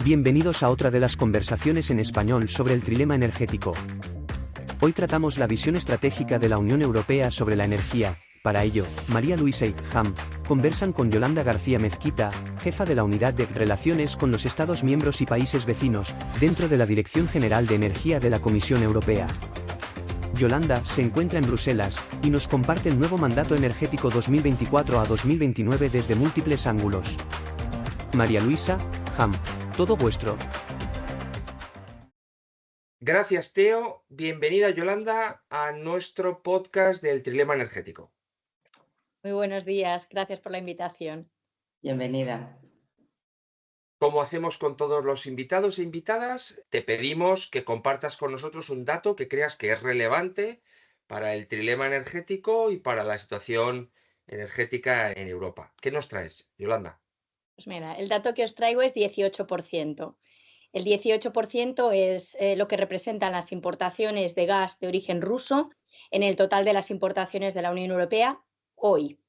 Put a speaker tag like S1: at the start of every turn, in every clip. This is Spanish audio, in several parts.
S1: Bienvenidos a otra de las conversaciones en español sobre el trilema energético. Hoy tratamos la visión estratégica de la Unión Europea sobre la energía. Para ello, María Luisa y Ham conversan con Yolanda García Mezquita, jefa de la Unidad de Relaciones con los Estados miembros y países vecinos, dentro de la Dirección General de Energía de la Comisión Europea. Yolanda se encuentra en Bruselas y nos comparte el nuevo mandato energético 2024 a 2029 desde múltiples ángulos. María Luisa, Ham, todo vuestro.
S2: Gracias, Teo. Bienvenida, Yolanda, a nuestro podcast del trilema energético.
S3: Muy buenos días, gracias por la invitación.
S4: Bienvenida.
S2: Como hacemos con todos los invitados e invitadas, te pedimos que compartas con nosotros un dato que creas que es relevante para el trilema energético y para la situación energética en Europa. ¿Qué nos traes, Yolanda?
S3: Pues mira, el dato que os traigo es 18%. El 18% es lo que representan las importaciones de gas de origen ruso en el total de las importaciones de la Unión Europea hoy.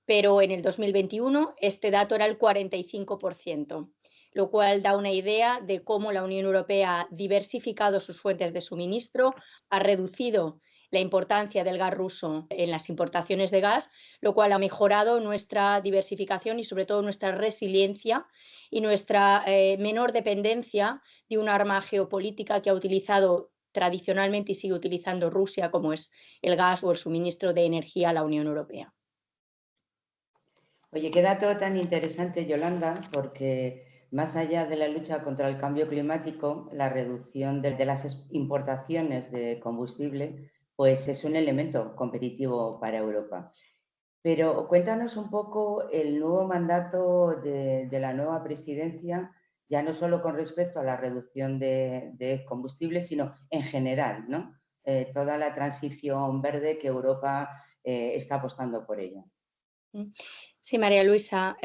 S3: Pero en el 2021 este dato era el 45%, lo cual da una idea de cómo la Unión Europea ha diversificado sus fuentes de suministro, ha reducido la importancia del gas ruso en las importaciones de gas, lo cual ha mejorado nuestra diversificación y sobre todo nuestra resiliencia y nuestra menor dependencia de un arma geopolítica que ha utilizado tradicionalmente y sigue utilizando Rusia, como es el gas o el suministro de energía a la Unión Europea.
S4: Oye, qué dato tan interesante, Yolanda, porque más allá de la lucha contra el cambio climático, la reducción de las importaciones de combustible, pues es un elemento competitivo para Europa. Pero cuéntanos un poco el nuevo mandato de la nueva presidencia, ya no solo con respecto a la reducción de combustible, sino en general, ¿no? Toda la transición verde que Europa está apostando por ella.
S3: Sí, María Luisa,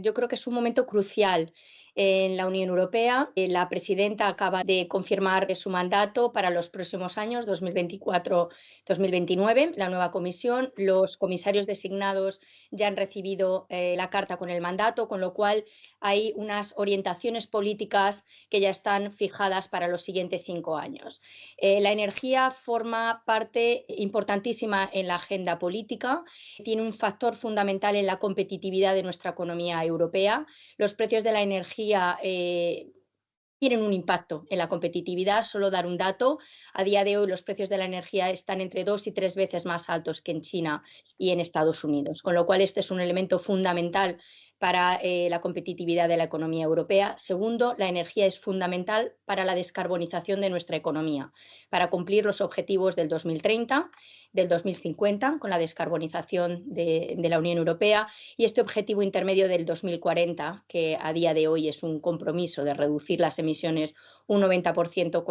S3: yo creo que es un momento crucial en la Unión Europea. La presidenta acaba de confirmar su mandato para los próximos años, 2024-2029, la nueva comisión. Los comisarios designados ya han recibido la carta con el mandato, con lo cual hay unas orientaciones políticas que ya están fijadas para los siguientes 5 años. La energía forma parte importantísima en la agenda política, tiene un factor fundamental en la competitividad de nuestra economía europea. Los precios de la energía tienen un impacto en la competitividad. Solo dar un dato: a día de hoy los precios de la energía están entre 2 y 3 veces más altos que en China y en Estados Unidos, con lo cual este es un elemento fundamental para la competitividad de la economía europea. Segundo, la energía es fundamental para la descarbonización de nuestra economía, para cumplir los objetivos del 2030, del 2050, con la descarbonización de la Unión Europea, y este objetivo intermedio del 2040, que a día de hoy es un compromiso de reducir las emisiones un 90%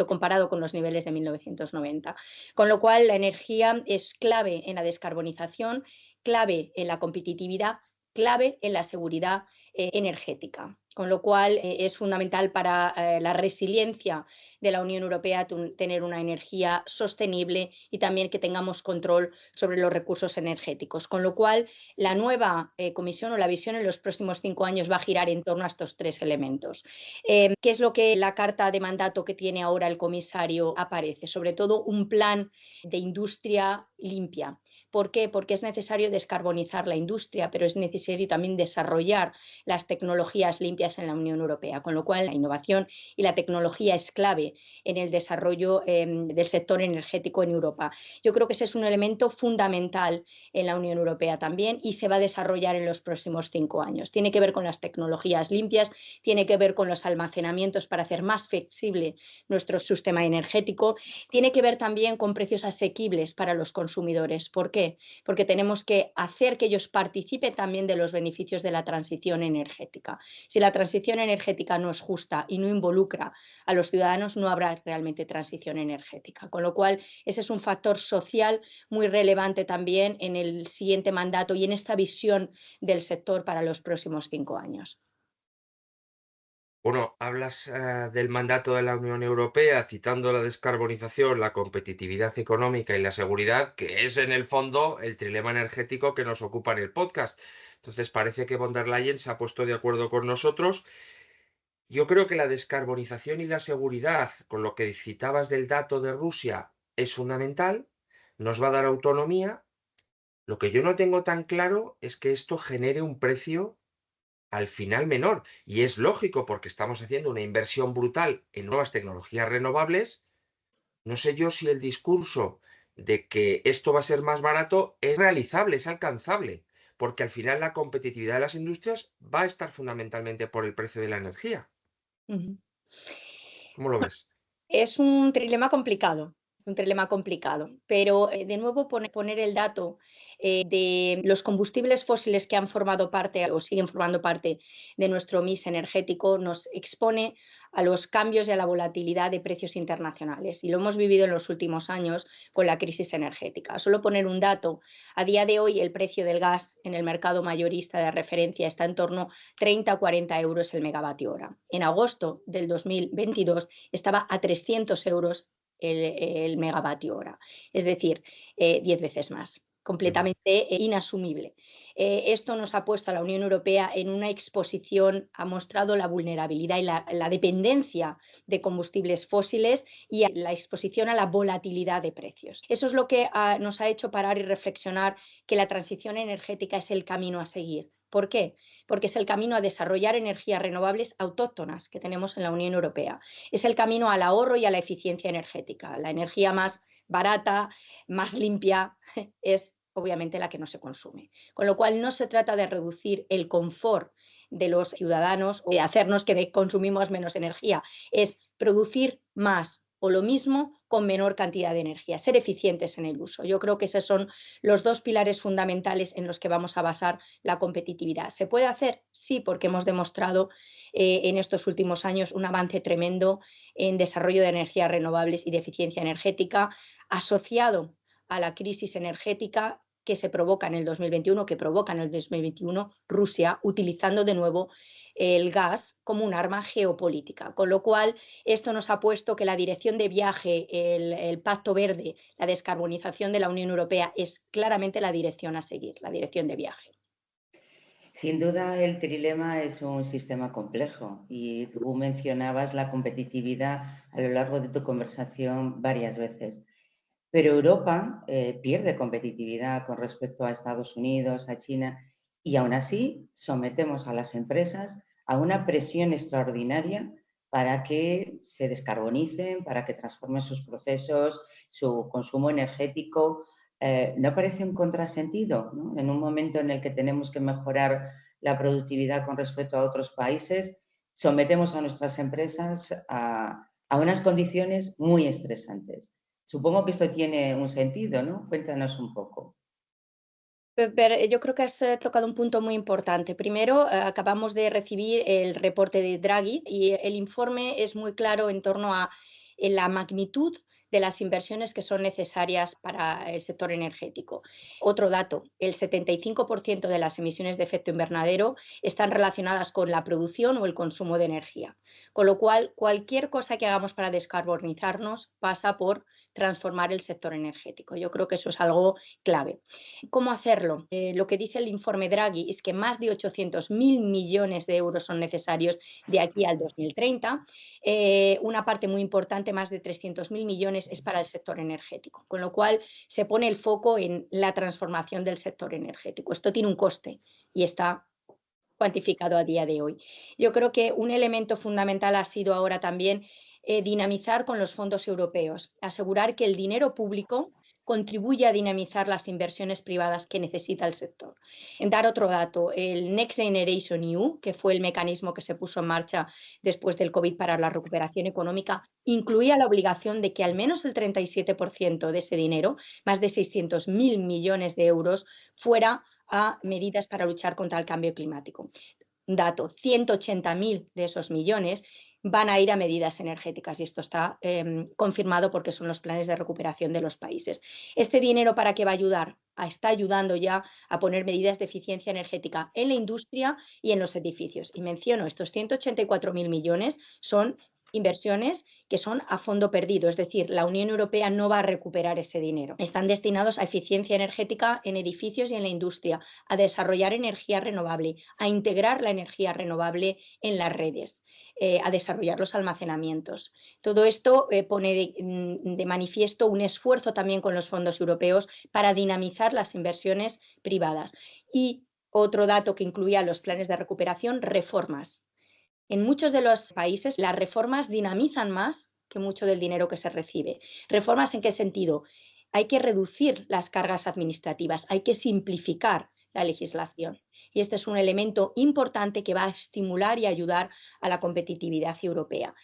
S3: comparado con los niveles de 1990. Con lo cual, la energía es clave en la descarbonización, clave en la competitividad, clave en la seguridad energética. Con lo cual, es fundamental para la resiliencia de la Unión Europea tener una energía sostenible y también que tengamos control sobre los recursos energéticos. Con lo cual, la nueva comisión o la visión en los próximos 5 años va a girar en torno a estos 3 elementos. ¿Qué es lo que la carta de mandato que tiene ahora el comisario aparece? Sobre todo un plan de industria limpia. ¿Por qué? Porque es necesario descarbonizar la industria, pero es necesario también desarrollar las tecnologías limpias en la Unión Europea, con lo cual la innovación y la tecnología es clave en el desarrollo del sector energético en Europa. Yo creo que ese es un elemento fundamental en la Unión Europea también y se va a desarrollar en los próximos 5 años. Tiene que ver con las tecnologías limpias, tiene que ver con los almacenamientos para hacer más flexible nuestro sistema energético, tiene que ver también con precios asequibles para los consumidores. ¿Por qué? Porque tenemos que hacer que ellos participen también de los beneficios de la transición energética. Si la transición energética no es justa y no involucra a los ciudadanos, no habrá realmente transición energética. Con lo cual, ese es un factor social muy relevante también en el siguiente mandato y en esta visión del sector para los próximos 5 años.
S2: Bueno, hablas del mandato de la Unión Europea citando la descarbonización, la competitividad económica y la seguridad, que es en el fondo el trilema energético que nos ocupa en el podcast. Entonces parece que von der Leyen se ha puesto de acuerdo con nosotros Yo creo que la descarbonización y la seguridad, con lo que citabas del dato de Rusia, es fundamental, nos va a dar autonomía. Lo que yo no tengo tan claro es que esto genere un precio al final menor. Y es lógico porque estamos haciendo una inversión brutal en nuevas tecnologías renovables. No sé yo si el discurso de que esto va a ser más barato es realizable, es alcanzable, porque al final la competitividad de las industrias va a estar fundamentalmente por el precio de la energía.
S3: Ujú.
S2: ¿Cómo lo ves?
S3: Es un trilema complicado, un trilema complicado, pero de nuevo poner el dato de los combustibles fósiles que han formado parte o siguen formando parte de nuestro mix energético nos expone a los cambios y a la volatilidad de precios internacionales. Y lo hemos vivido en los últimos años con la crisis energética. Solo poner un dato, a día de hoy el precio del gas en el mercado mayorista de referencia está en torno a 30 a 40 euros el megavatio hora. En agosto del 2022 estaba a 300 euros el megavatio hora, es decir, 10 veces más,
S2: Ujú.
S3: completamente inasumible. Esto nos ha puesto a la Unión Europea en una exposición, ha mostrado la vulnerabilidad y la dependencia de combustibles fósiles y la exposición a la volatilidad de precios. Eso es lo que nos ha hecho parar y reflexionar que la transición energética es el camino a seguir. ¿Por qué? Porque es el camino a desarrollar energías renovables autóctonas que tenemos en la Unión Europea. Es el camino al ahorro y a la eficiencia energética. La energía más barata, más limpia, es obviamente la que no se consume. Con lo cual no se trata de reducir el confort de los ciudadanos o de hacernos que consumimos menos energía, es producir más o lo mismo con menor cantidad de energía, ser eficientes en el uso. Yo creo que esos son los dos pilares fundamentales en los que vamos a basar la competitividad. ¿Se puede hacer? Sí, porque hemos demostrado en estos últimos años un avance tremendo en desarrollo de energías renovables y de eficiencia energética, asociado a la crisis energética que se provoca en el 2021, que provoca en el 2021 Rusia, utilizando de nuevo el gas como un arma geopolítica. Con lo cual, esto nos ha puesto que la dirección de viaje, el Pacto Verde, la descarbonización de la Unión Europea es claramente la dirección a seguir, la dirección de viaje.
S4: Sin duda, el trilema es un sistema complejo y tú mencionabas la competitividad a lo largo de tu conversación varias veces. Pero Europa pierde competitividad con respecto a Estados Unidos, a China, y aún así sometemos a las empresas a una presión extraordinaria para que se descarbonicen, para que transformen sus procesos, su consumo energético. ¿No parece un contrasentido, ¿no? En un momento en el que tenemos que mejorar la productividad con respecto a otros países, sometemos a nuestras empresas a unas condiciones muy estresantes? Supongo que esto tiene un sentido, ¿no? Cuéntanos un poco.
S3: Pero yo creo que has tocado un punto muy importante. Primero, acabamos de recibir el reporte de Draghi y el informe es muy claro en torno a la magnitud de las inversiones que son necesarias para el sector energético. Otro dato, el 75% de las emisiones de efecto invernadero están relacionadas con la producción o el consumo de energía. Con lo cual, cualquier cosa que hagamos para descarbonizarnos pasa por transformar el sector energético. Yo creo que eso es algo clave. ¿Cómo hacerlo? Lo que dice el informe Draghi es que más de 800.000 millones de euros son necesarios de aquí al 2030. Una parte muy importante, más de 300.000 millones, es para el sector energético, con lo cual se pone el foco en la transformación del sector energético. Esto tiene un coste y está cuantificado a día de hoy. Yo creo que un elemento fundamental ha sido ahora también dinamizar con los fondos europeos, asegurar que el dinero público contribuye a dinamizar las inversiones privadas que necesita el sector. En dar otro dato, el Next Generation EU, que fue el mecanismo que se puso en marcha después del COVID para la recuperación económica, incluía la obligación de que al menos el 37% de ese dinero, más de 600.000 millones de euros, fuera a medidas para luchar contra el cambio climático. Dato, 180.000 de esos millones van a ir a medidas energéticas y esto está confirmado porque son los planes de recuperación de los países. ¿Este dinero para qué va a ayudar? Está ayudando ya a poner medidas de eficiencia energética en la industria y en los edificios. Y menciono, estos 184.000 millones son inversiones que son a fondo perdido, es decir, la Unión Europea no va a recuperar ese dinero. Están destinados a eficiencia energética en edificios y en la industria, a desarrollar energía renovable, a integrar la energía renovable en las redes. a desarrollar los almacenamientos. Todo esto pone de manifiesto un esfuerzo también con los fondos europeos para dinamizar las inversiones privadas. Y otro dato que incluía los planes de recuperación, reformas. En muchos de los países las reformas dinamizan más que mucho del dinero que se recibe. ¿Reformas en qué sentido? Hay que reducir las cargas administrativas, hay que simplificar la legislación. Y este es un elemento importante que va a estimular y ayudar a la competitividad europea.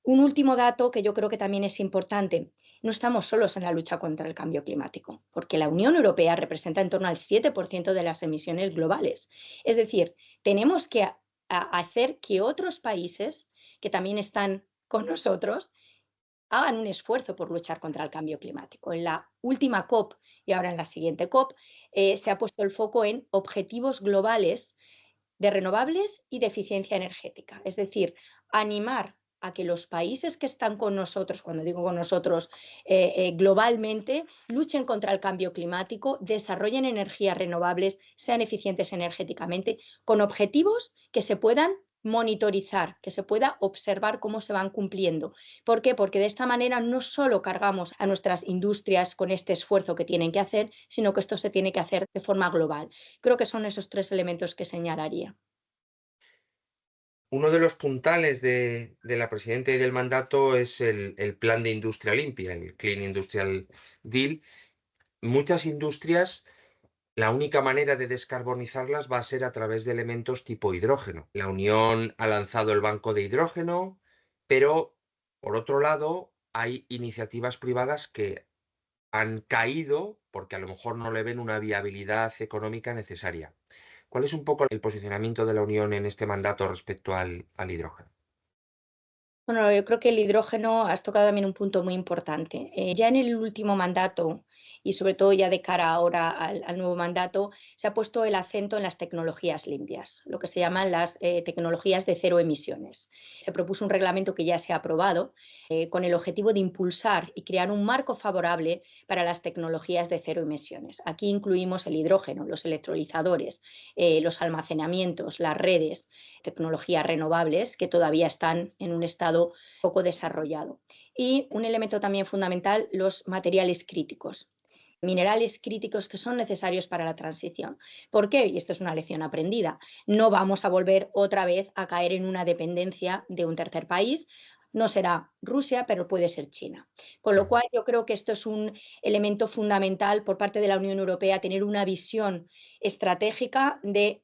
S3: Un último dato que yo creo que también es importante. No estamos solos en la lucha contra el cambio climático, porque la Unión Europea representa en torno al 7% de las emisiones globales. Es decir, tenemos que hacer que otros países que también están con nosotros hagan un esfuerzo por luchar contra el cambio climático. En la última COP y ahora en la siguiente COP se ha puesto el foco en objetivos globales de renovables y de eficiencia energética. Es decir, animar a que los países que están con nosotros, cuando digo con nosotros, globalmente, luchen contra el cambio climático, desarrollen energías renovables, sean eficientes energéticamente, con objetivos que se puedan monitorizar, que se pueda observar cómo se van cumpliendo. ¿Por qué? Porque de esta manera no solo cargamos a nuestras industrias con este esfuerzo que tienen que hacer, sino que esto se tiene que hacer de forma global. Creo que son esos 3 elementos que señalaría.
S2: Uno de los puntales de la presidenta y del mandato es el plan de industria limpia, el Clean Industrial Deal. Muchas industrias, la única manera de descarbonizarlas va a ser a través de elementos tipo hidrógeno. La Unión ha lanzado el banco de hidrógeno, pero por otro lado hay iniciativas privadas que han caído porque a lo mejor no le ven una viabilidad económica necesaria. ¿Cuál es un poco el posicionamiento de la Unión en este mandato respecto al hidrógeno?
S3: Bueno, yo creo que el hidrógeno has tocado también un punto muy importante. Ya en el último mandato y sobre todo ya de cara ahora al nuevo mandato, se ha puesto el acento en las tecnologías limpias, lo que se llaman las tecnologías de cero emisiones. Se propuso un reglamento que ya se ha aprobado con el objetivo de impulsar y crear un marco favorable para las tecnologías de cero emisiones. Aquí incluimos el hidrógeno, los electrolizadores, los almacenamientos, las redes, tecnologías renovables que todavía están en un estado poco desarrollado. Y un elemento también fundamental, los materiales críticos. Minerales críticos que son necesarios para la transición. ¿Por qué? Y esto es una lección aprendida. No vamos a volver otra vez a caer en una dependencia de un tercer país. No será Rusia, pero puede ser China. Con lo cual, yo creo que esto es un elemento fundamental por parte de la Unión Europea, tener una visión estratégica de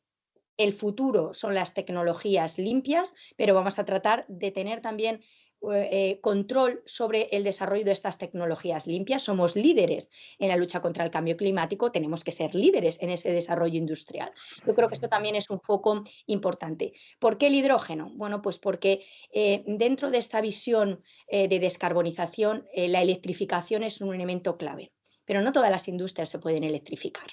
S3: el futuro son las tecnologías limpias, pero vamos a tratar de tener también control sobre el desarrollo de estas tecnologías limpias. Somos líderes en la lucha contra el cambio climático, tenemos que ser líderes en ese desarrollo industrial. Yo creo que esto también es un foco importante. ¿Por qué el hidrógeno? Bueno, pues porque dentro de esta visión de descarbonización, la electrificación es un elemento clave, pero no todas las industrias se pueden electrificar.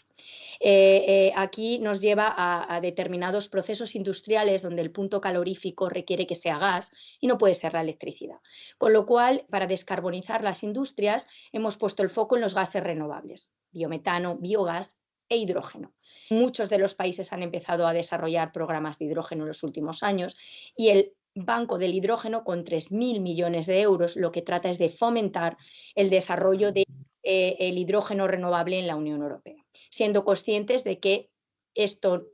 S3: Aquí nos lleva a determinados procesos industriales donde el punto calorífico requiere que sea gas y no puede ser la electricidad. Con lo cual, para descarbonizar las industrias, hemos puesto el foco en los gases renovables, biometano, biogás e hidrógeno. Muchos de los países han empezado a desarrollar programas de hidrógeno en los últimos años y el Banco del Hidrógeno, con 3.000 millones de euros, lo que trata es de fomentar el desarrollo de el hidrógeno renovable en la Unión Europea, siendo conscientes de que esto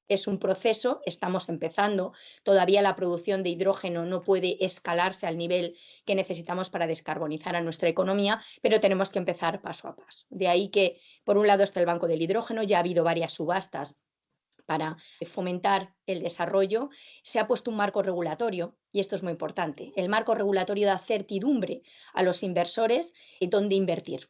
S3: es un proceso, estamos empezando, todavía la producción de hidrógeno no puede escalarse al nivel que necesitamos para descarbonizar a nuestra economía, pero tenemos que empezar paso a paso. De ahí que, por un lado, está el Banco del Hidrógeno, ya ha habido varias subastas para fomentar el desarrollo, se ha puesto un marco regulatorio, y esto es muy importante. El marco regulatorio da certidumbre a los inversores en dónde invertir.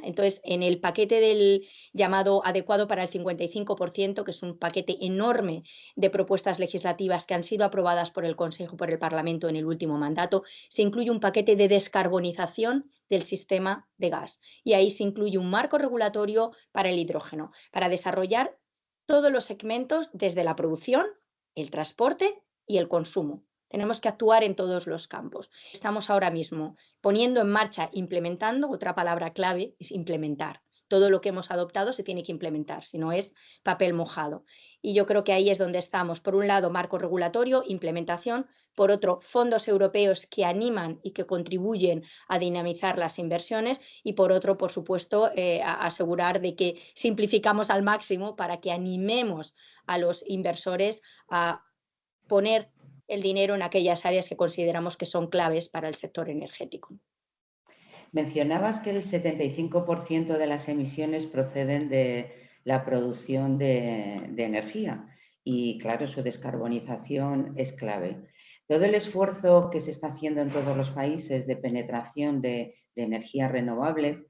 S3: Entonces, en el paquete del llamado adecuado para el 55%, que es un paquete enorme de propuestas legislativas que han sido aprobadas por el Consejo y por el Parlamento en el último mandato, se incluye un paquete de descarbonización del sistema de gas. Y ahí se incluye un marco regulatorio para el hidrógeno, para desarrollar todos los segmentos desde la producción, el transporte y el consumo. Tenemos que actuar en todos los campos. Estamos ahora mismo poniendo en marcha, implementando, otra palabra clave es implementar. todo lo que hemos adoptado se tiene que implementar, si no es papel mojado. Y yo creo que ahí es donde estamos. Por un lado, marco regulatorio, implementación. Por otro, fondos europeos que animan y que contribuyen a dinamizar las inversiones. Y por otro, por supuesto, asegurar de que simplificamos al máximo para que animemos a los inversores a poner el dinero en aquellas áreas que consideramos que son claves para el sector energético.
S4: Mencionabas que el 75% de las emisiones proceden de la producción de energía y, claro, su descarbonización es clave. Todo el esfuerzo que se está haciendo en todos los países de penetración de energías renovables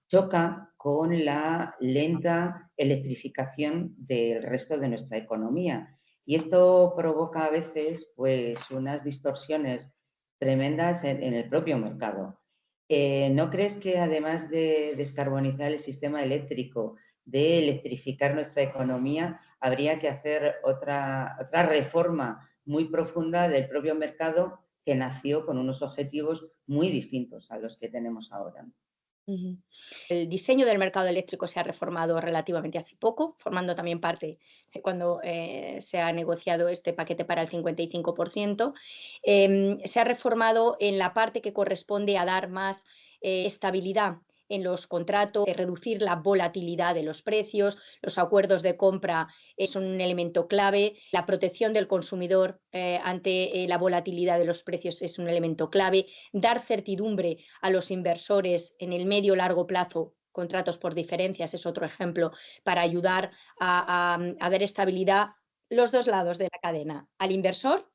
S4: choca con la lenta electrificación del resto de nuestra economía. Y esto provoca a veces pues, unas distorsiones tremendas en el propio mercado. ¿No crees que además de descarbonizar el sistema eléctrico, de electrificar nuestra economía, habría que hacer otra reforma muy profunda del propio mercado que nació con unos objetivos muy distintos a los que tenemos ahora?
S3: El diseño del mercado eléctrico se ha reformado relativamente hace poco, formando también parte de cuando se ha negociado este paquete para el 55%. Se ha reformado en la parte que corresponde a dar más estabilidad en los contratos, reducir la volatilidad de los precios, los acuerdos de compra son un elemento clave, la protección del consumidor ante la volatilidad de los precios es un elemento clave, dar certidumbre a los inversores en el medio largo plazo. Contratos por diferencias es otro ejemplo para ayudar a dar estabilidad los dos lados de la cadena, al inversor,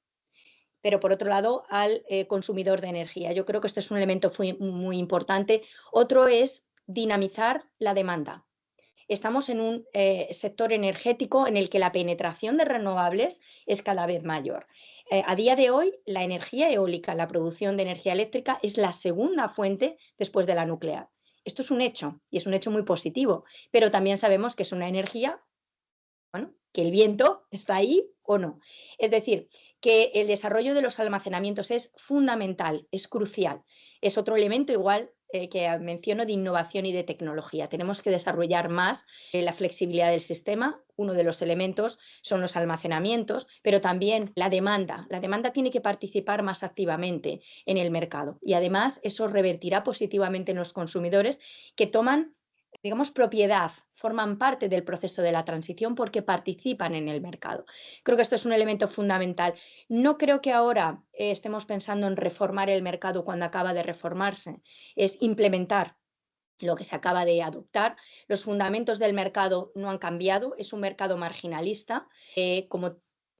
S3: pero por otro lado al consumidor de energía. Yo creo que este es un elemento muy importante. Otro es dinamizar la demanda. Estamos en un sector energético en el que la penetración de renovables es cada vez mayor. A día de hoy, la energía eólica, la producción de energía eléctrica, es la segunda fuente después de la nuclear. Esto es un hecho y es un hecho muy positivo, pero también sabemos que es una energía, bueno, que el viento está ahí o no. Es decir, que el desarrollo de los almacenamientos es fundamental, es crucial. Es otro elemento igual que menciono de innovación y de tecnología. Tenemos que desarrollar más la flexibilidad del sistema. Uno de los elementos son los almacenamientos, pero también la demanda. La demanda tiene que participar más activamente en el mercado y además eso revertirá positivamente en los consumidores que toman, digamos, propiedad, forman parte del proceso de la transición porque participan en el mercado. Creo que esto es un elemento fundamental. No creo que ahora estemos pensando en reformar el mercado cuando acaba de reformarse, es implementar lo que se acaba de adoptar. Los fundamentos del mercado no han cambiado, es un mercado marginalista, como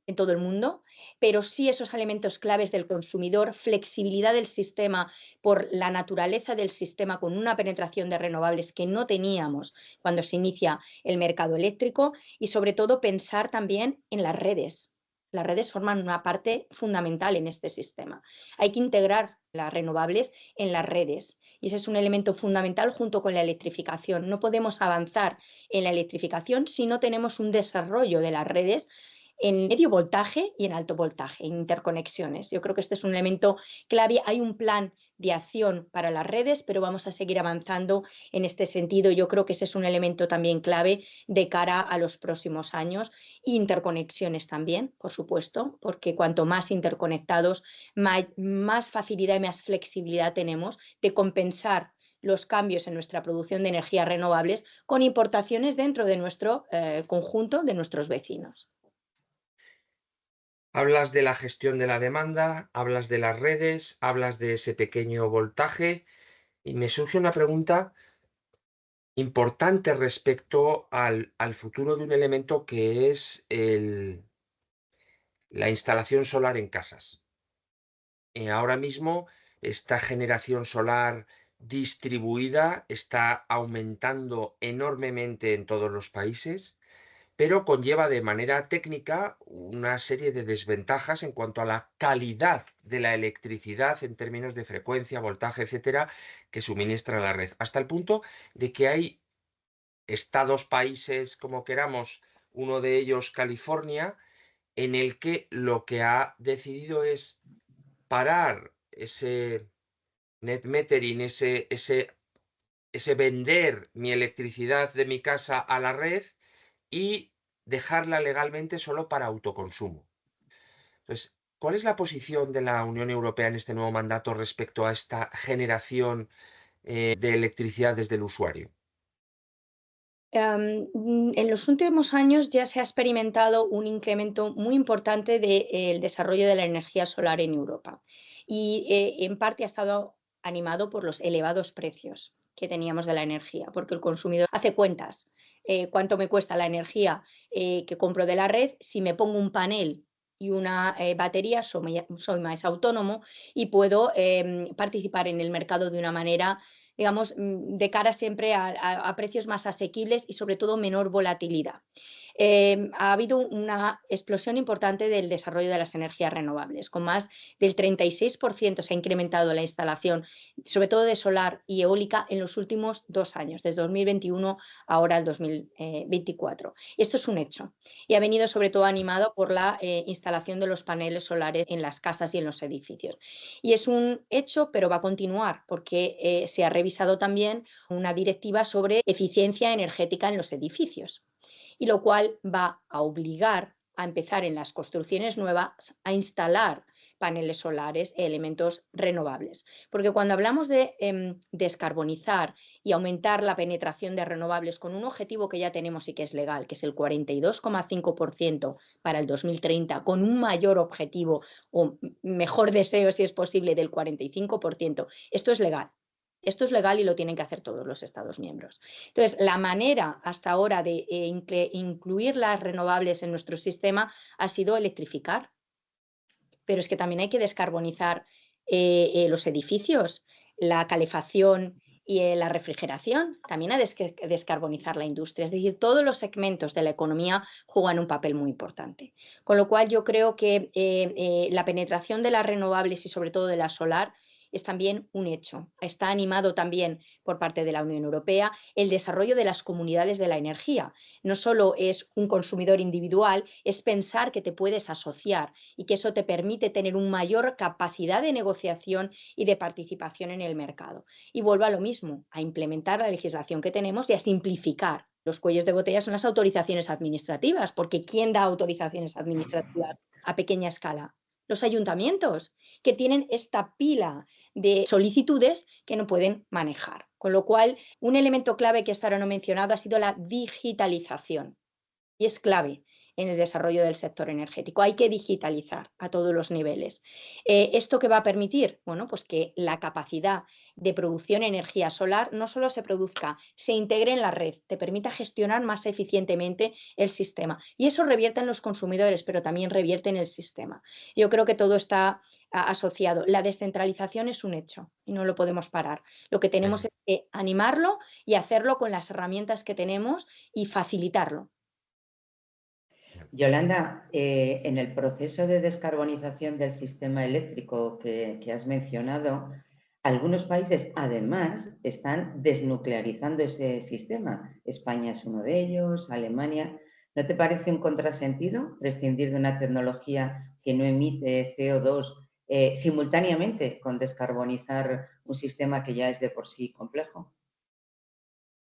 S3: en todo el mundo, pero sí esos elementos claves del consumidor, flexibilidad del sistema por la naturaleza del sistema con una penetración de renovables que no teníamos cuando se inicia el mercado eléctrico y sobre todo pensar también en las redes. Las redes forman una parte fundamental en este sistema. Hay que integrar las renovables en las redes y ese es un elemento fundamental junto con la electrificación. No podemos avanzar en la electrificación si no tenemos un desarrollo de las redes en medio voltaje y en alto voltaje, en interconexiones. Yo creo que este es un elemento clave. Hay un plan de acción para las redes, pero vamos a seguir avanzando en este sentido. Yo creo que ese es un elemento también clave de cara a los próximos años. Interconexiones también, por supuesto, porque cuanto más interconectados, más facilidad y más flexibilidad tenemos de compensar los cambios en nuestra producción de energías renovables con importaciones dentro de nuestro conjunto de nuestros vecinos.
S2: Hablas de la gestión de la demanda, hablas de las redes, hablas de ese pequeño voltaje y me surge una pregunta importante respecto al futuro de un elemento que es la instalación solar en casas. Ahora mismo esta generación solar distribuida está aumentando enormemente en todos los países, pero conlleva de manera técnica una serie de desventajas en cuanto a la calidad de la electricidad en términos de frecuencia, voltaje, etcétera, que suministra la red. Hasta el punto de que hay estados, países, como queramos, uno de ellos California, en el que lo que ha decidido es parar ese net metering, ese ese vender mi electricidad de mi casa a la red y dejarla legalmente solo para autoconsumo. Entonces, ¿cuál es la posición de la Unión Europea en este nuevo mandato respecto a esta generación de electricidad desde el usuario?
S3: En los últimos años ya se ha experimentado un incremento muy importante del desarrollo de la energía solar en Europa y en parte ha estado animado por los elevados precios que teníamos de la energía, porque el consumidor hace cuentas. Cuánto me cuesta la energía que compro de la red si me pongo un panel y una batería, soy más autónomo y puedo participar en el mercado de una manera, digamos, de cara siempre a precios más asequibles y sobre todo menor volatilidad. Ha habido una explosión importante del desarrollo de las energías renovables, con más del 36% se ha incrementado la instalación, sobre todo de solar y eólica, en los últimos 2 años, desde 2021 ahora al 2024. Esto es un hecho y ha venido sobre todo animado por la instalación de los paneles solares en las casas y en los edificios. Y es un hecho, pero va a continuar porque se ha revisado también una directiva sobre eficiencia energética en los edificios, y lo cual va a obligar a empezar en las construcciones nuevas a instalar paneles solares e elementos renovables. Porque cuando hablamos de descarbonizar y aumentar la penetración de renovables con un objetivo que ya tenemos y que es legal, que es el 42,5% para el 2030, con un mayor objetivo o mejor deseo, si es posible, del 45%, esto es legal. Esto es legal y lo tienen que hacer todos los Estados miembros. Entonces, la manera hasta ahora de incluir las renovables en nuestro sistema ha sido electrificar, pero es que también hay que descarbonizar los edificios, la calefacción y la refrigeración, también hay que descarbonizar la industria. Es decir, todos los segmentos de la economía juegan un papel muy importante. Con lo cual yo creo que la penetración de las renovables y sobre todo de la solar es también un hecho. Está animado también por parte de la Unión Europea el desarrollo de las comunidades de la energía. No solo es un consumidor individual, es pensar que te puedes asociar y que eso te permite tener una mayor capacidad de negociación y de participación en el mercado. Y vuelvo a lo mismo, a implementar la legislación que tenemos y a simplificar. Los cuellos de botella son las autorizaciones administrativas, porque ¿quién da autorizaciones administrativas a pequeña escala? Los ayuntamientos, que tienen esta pila de solicitudes que no pueden manejar. Con lo cual, un elemento clave que hasta ahora no he mencionado ha sido la digitalización. Y es clave en el desarrollo del sector energético. Hay que digitalizar a todos los niveles. ¿Esto qué va a permitir? Bueno, pues que la capacidad de producción de energía solar no solo se produzca, se integre en la red, te permita gestionar más eficientemente el sistema. Y eso revierte en los consumidores, pero también revierte en el sistema. Yo creo que todo está asociado. La descentralización es un hecho y no lo podemos parar. Lo que tenemos es que animarlo y hacerlo con las herramientas que tenemos y facilitarlo.
S4: Yolanda, en el proceso de descarbonización del sistema eléctrico que has mencionado, algunos países además están desnuclearizando ese sistema. España es uno de ellos, Alemania. ¿No te parece un contrasentido prescindir de una tecnología que no emite CO2 simultáneamente con descarbonizar un sistema que ya es de por sí complejo?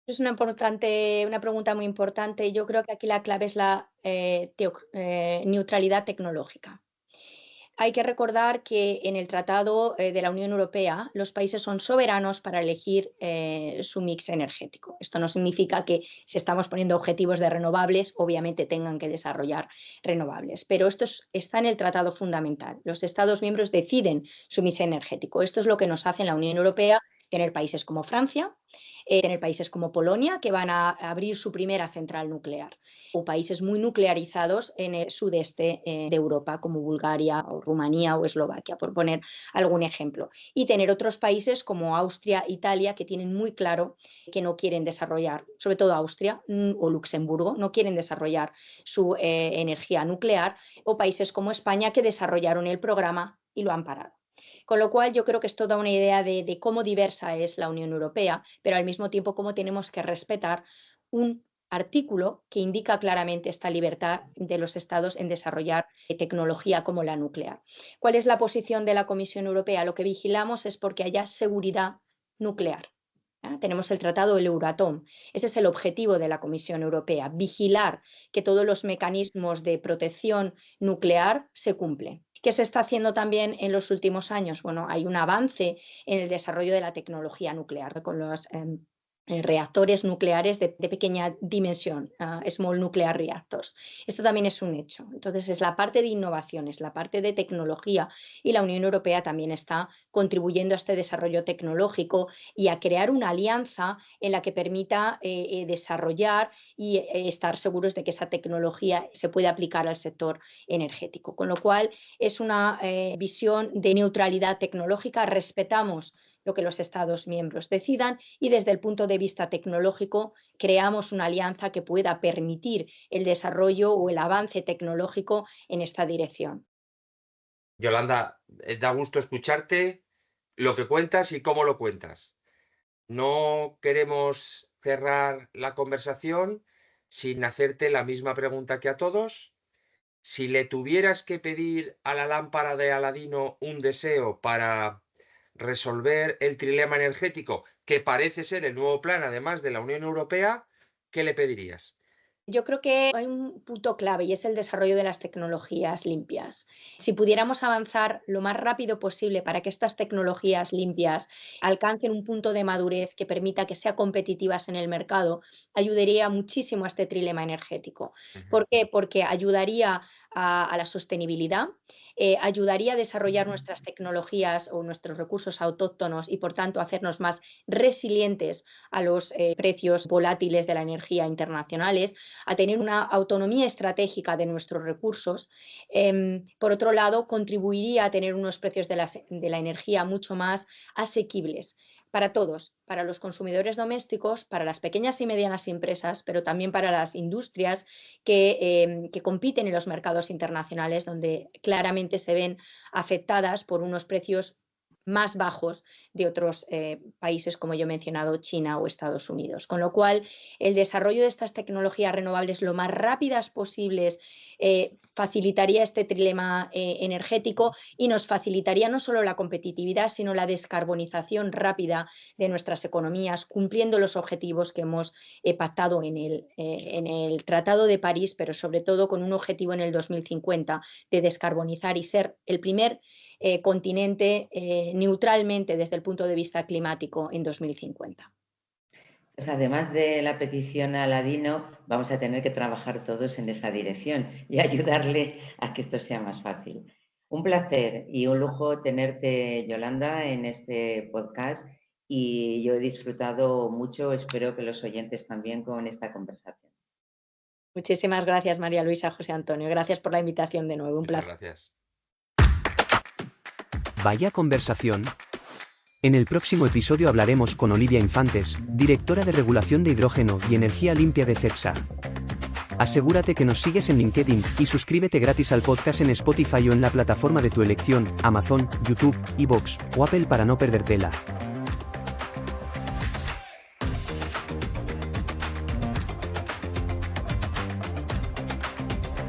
S3: Es una pregunta muy importante. Yo creo que aquí la clave es la neutralidad tecnológica. Hay que recordar que en el Tratado de la Unión Europea los países son soberanos para elegir su mix energético. Esto no significa que si estamos poniendo objetivos de renovables, obviamente tengan que desarrollar renovables, pero está en el Tratado fundamental. Los Estados miembros deciden su mix energético. Esto es lo que nos hace en la Unión Europea tener países como Francia, tener países como Polonia, que van a abrir su primera central nuclear, o países muy nuclearizados en el sudeste de Europa, como Bulgaria, o Rumanía o Eslovaquia, por poner algún ejemplo. Y tener otros países como Austria, Italia, que tienen muy claro que no quieren desarrollar, sobre todo Austria o Luxemburgo, no quieren desarrollar su energía nuclear, o países como España, que desarrollaron el programa y lo han parado. Con lo cual yo creo que es toda una idea de cómo diversa es la Unión Europea, pero al mismo tiempo cómo tenemos que respetar un artículo que indica claramente esta libertad de los Estados en desarrollar tecnología como la nuclear. ¿Cuál es la posición de la Comisión Europea? Lo que vigilamos es porque haya seguridad nuclear. Tenemos el tratado del Euratom. Ese es el objetivo de la Comisión Europea, vigilar que todos los mecanismos de protección nuclear se cumplen. ¿Qué se está haciendo también en los últimos años? Bueno, hay un avance en el desarrollo de la tecnología nuclear con los reactores nucleares de pequeña dimensión, small nuclear reactors. Esto también es un hecho. Entonces, es la parte de innovación, es la parte de tecnología, y la Unión Europea también está contribuyendo a este desarrollo tecnológico y a crear una alianza en la que permita desarrollar y estar seguros de que esa tecnología se puede aplicar al sector energético. Con lo cual, es una visión de neutralidad tecnológica. Respetamos lo que los Estados miembros decidan y desde el punto de vista tecnológico creamos una alianza que pueda permitir el desarrollo o el avance tecnológico en esta dirección.
S2: Yolanda, da gusto escucharte lo que cuentas y cómo lo cuentas. No queremos cerrar la conversación sin hacerte la misma pregunta que a todos. Si le tuvieras que pedir a la lámpara de Aladino un deseo para resolver el trilema energético, que parece ser el nuevo plan, además de la Unión Europea, ¿qué le pedirías?
S3: Yo creo que hay un punto clave y es el desarrollo de las tecnologías limpias. Si pudiéramos avanzar lo más rápido posible para que estas tecnologías limpias alcancen un punto de madurez que permita que sean competitivas en el mercado, ayudaría muchísimo a este trilema energético. ¿Por qué? Porque ayudaría a la sostenibilidad, ayudaría a desarrollar nuestras tecnologías o nuestros recursos autóctonos y, por tanto, hacernos más resilientes a los precios volátiles de la energía internacionales, a tener una autonomía estratégica de nuestros recursos. Por otro lado, contribuiría a tener unos precios de la energía mucho más asequibles para todos, para los consumidores domésticos, para las pequeñas y medianas empresas, pero también para las industrias que compiten en los mercados internacionales, donde claramente se ven afectadas por unos precios más bajos de otros países, como yo he mencionado, China o Estados Unidos. Con lo cual, el desarrollo de estas tecnologías renovables lo más rápidas posibles facilitaría este trilema energético y nos facilitaría no solo la competitividad, sino la descarbonización rápida de nuestras economías, cumpliendo los objetivos que hemos pactado en el Tratado de París, pero sobre todo con un objetivo en el 2050 de descarbonizar y ser el primer continente neutralmente desde el punto de vista climático en 2050.
S4: Pues además de la petición a Aladino, vamos a tener que trabajar todos en esa dirección y ayudarle a que esto sea más fácil. Un placer y un lujo tenerte, Yolanda, en este podcast, y yo he disfrutado mucho, espero que los oyentes también, con esta conversación.
S3: Muchísimas gracias, María Luisa, José Antonio. Gracias por la invitación de nuevo. Un
S2: Muchas
S3: placer.
S2: gracias.
S1: Vaya conversación. En el próximo episodio hablaremos con Olivia Infantes, directora de Regulación de Hidrógeno y Energía Limpia de Cepsa. Asegúrate que nos sigues en LinkedIn y suscríbete gratis al podcast en Spotify o en la plataforma de tu elección, Amazon, YouTube, iVoox o Apple, para no perdértela.